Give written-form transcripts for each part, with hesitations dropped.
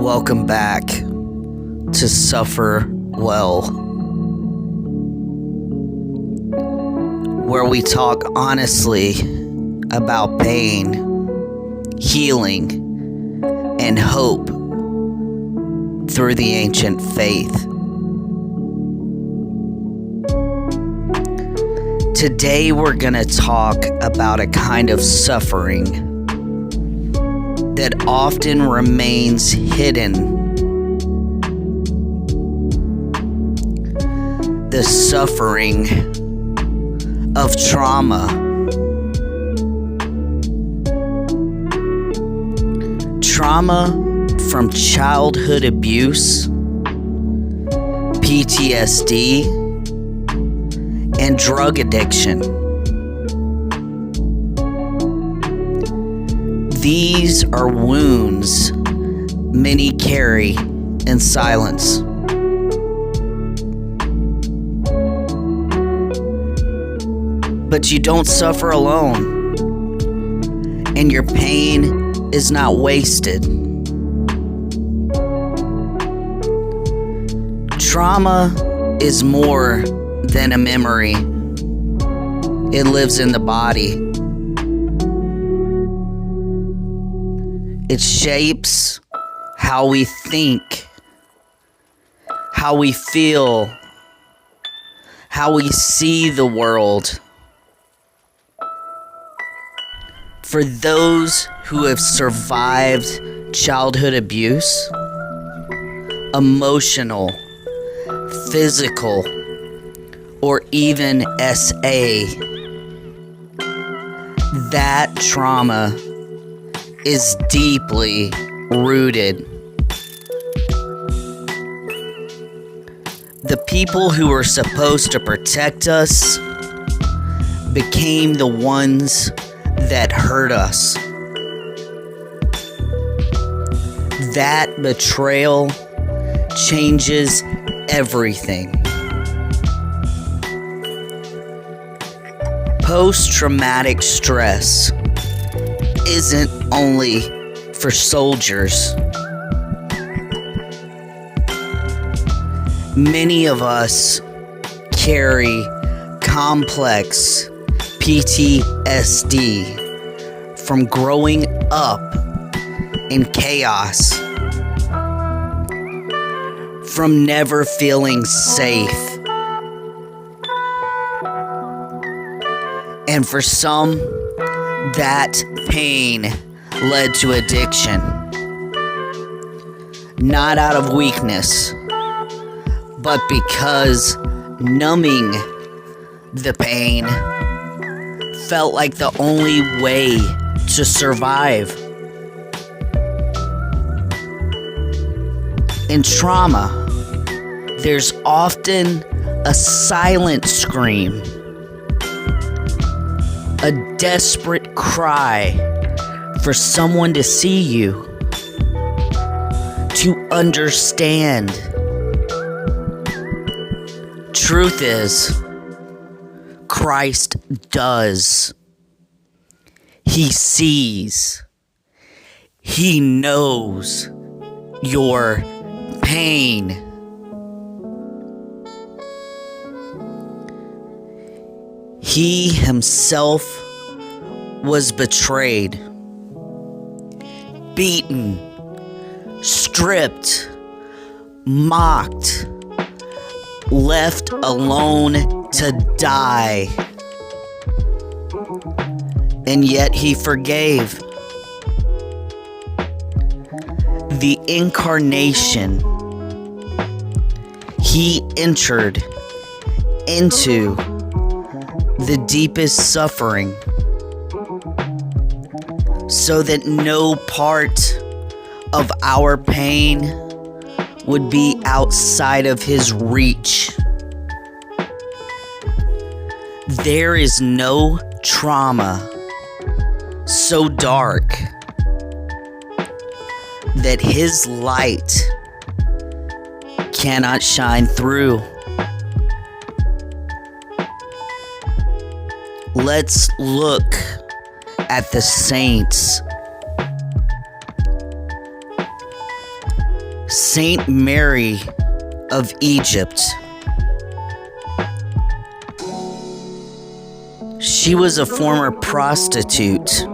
Welcome back to Suffer Well, where we talk honestly about pain, healing, and hope through the ancient faith. Today we're going to talk about a kind of suffering that often remains hidden. The suffering of trauma. Trauma from childhood abuse, PTSD, and drug addiction. These are wounds many carry in silence. But you don't suffer alone, and your pain is not wasted. Trauma is more than a memory. It lives in the body. It shapes how we think, how we feel, how we see the world. For those who have survived childhood abuse, emotional, physical, or even SA, that trauma is deeply rooted. The people who were supposed to protect us became the ones that hurt us. That betrayal changes everything. Post-traumatic stress isn't only for soldiers. Many of us carry complex PTSD from growing up in chaos, from never feeling safe. And for some, that pain led to addiction. Not out of weakness, but because numbing the pain felt like the only way to survive. In trauma, there's often a silent scream, a desperate cry for someone to see you, to understand. Truth is, Christ does. He sees. He knows your pain. He himself was betrayed, beaten, stripped, mocked, left alone to die. And yet he forgave. The incarnation, he entered into the deepest suffering, so that no part of our pain would be outside of his reach. There is no trauma so dark that his light cannot shine through. Let's look at the saints. Saint Mary of Egypt. She was a former prostitute,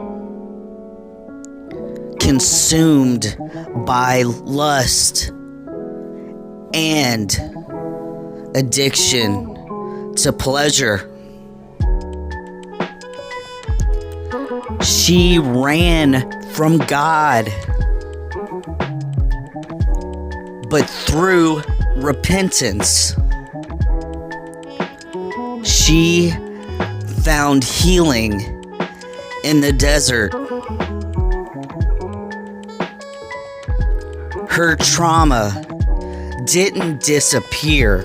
consumed by lust and addiction to pleasure. She ran from God, but through repentance, she found healing in the desert. Her trauma didn't disappear,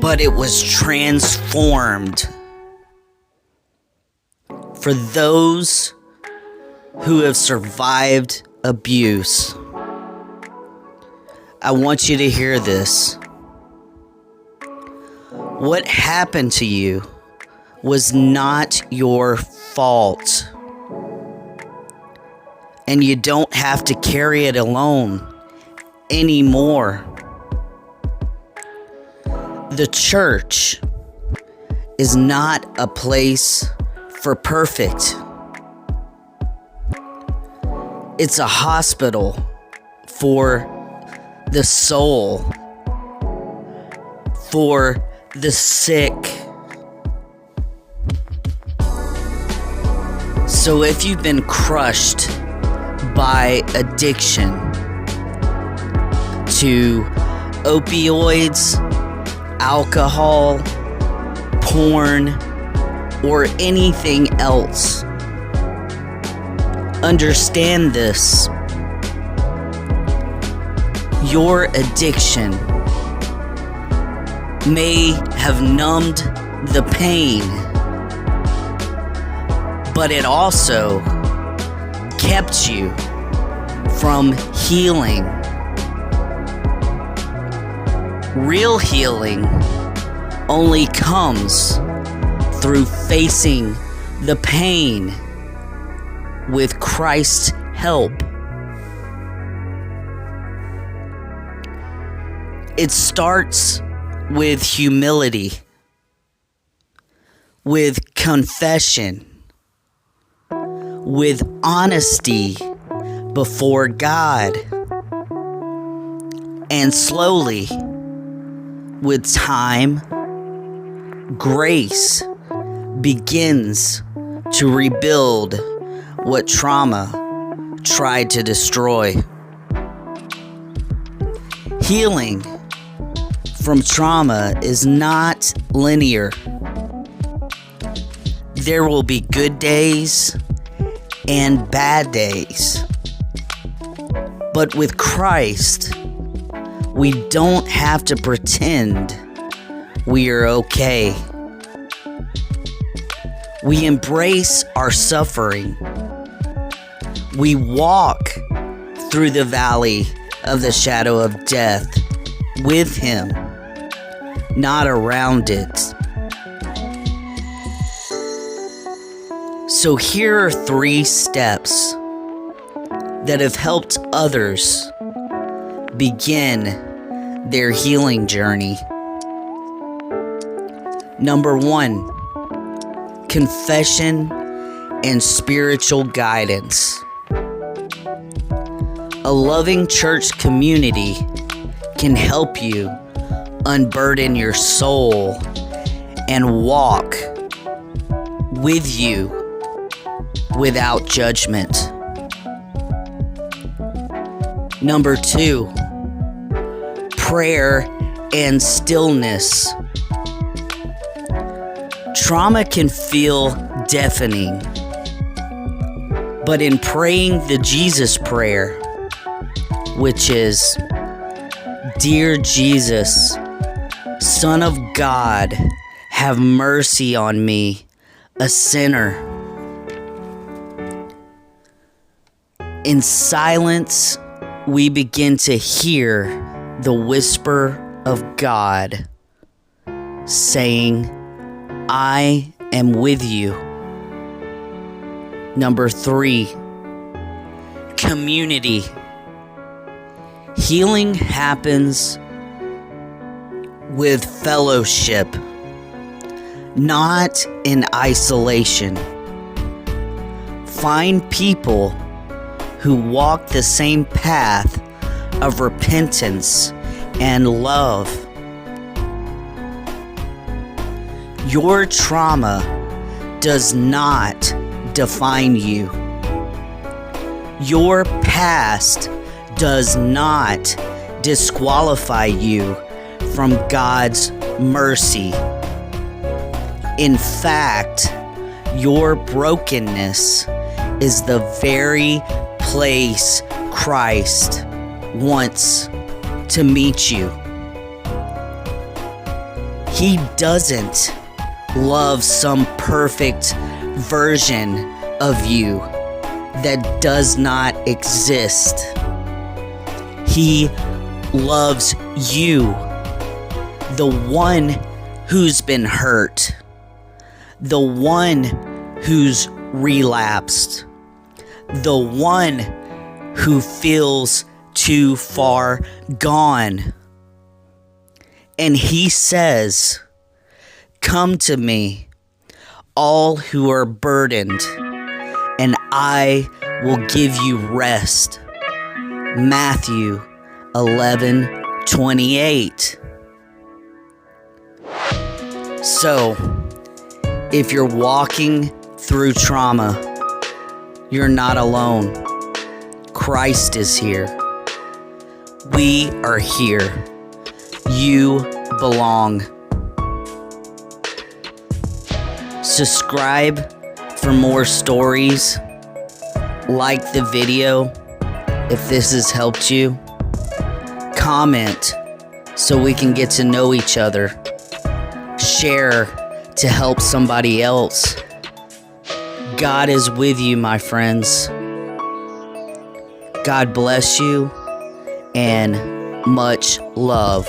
but it was transformed. For those who have survived abuse, I want you to hear this. What happened to you was not your fault. And you don't have to carry it alone anymore. The church is not a place for perfect. It's a hospital for the soul, for the sick. So if you've been crushed by addiction to opioids, alcohol, porn, or anything else, understand this. Your addiction may have numbed the pain, but it also kept you from healing. Real healing only comes through facing the pain with Christ's help. It starts with humility, with confession, with honesty before God, and slowly, with time, grace begins to rebuild what trauma tried to destroy. Healing from trauma is not linear. There will be good days and bad days. But with Christ, we don't have to pretend we are okay. We embrace our suffering. We walk through the valley of the shadow of death with Him, not around it. So here are 3 steps that have helped others begin their healing journey. Number 1, confession and spiritual guidance. A loving church community can help you unburden your soul and walk with you without judgment. Number 2, prayer and stillness. Trauma can feel deafening, but in praying the Jesus prayer, which is, "Dear Jesus, Son of God, have mercy on me, a sinner." In silence, we begin to hear the whisper of God saying, "I am with you." Number 3, community. Healing happens with fellowship, not in isolation. Find people who walk the same path of repentance and love. Your trauma does not define you. Your past does not disqualify you from God's mercy. In fact, your brokenness is the very place Christ wants to meet you. He doesn't love some perfect version of you that does not exist. He loves you, the one who's been hurt, the one who's relapsed, the one who feels too far gone. And he says, "Come to me, all who are burdened, and I will give you rest." Matthew 11:28. So, if you're walking through trauma, you're not alone. Christ is here. We are here. You belong. Subscribe for more stories. Like the video if this has helped you. Comment so we can get to know each other. Share to help somebody else. God is with you, my friends. God bless you, and much love.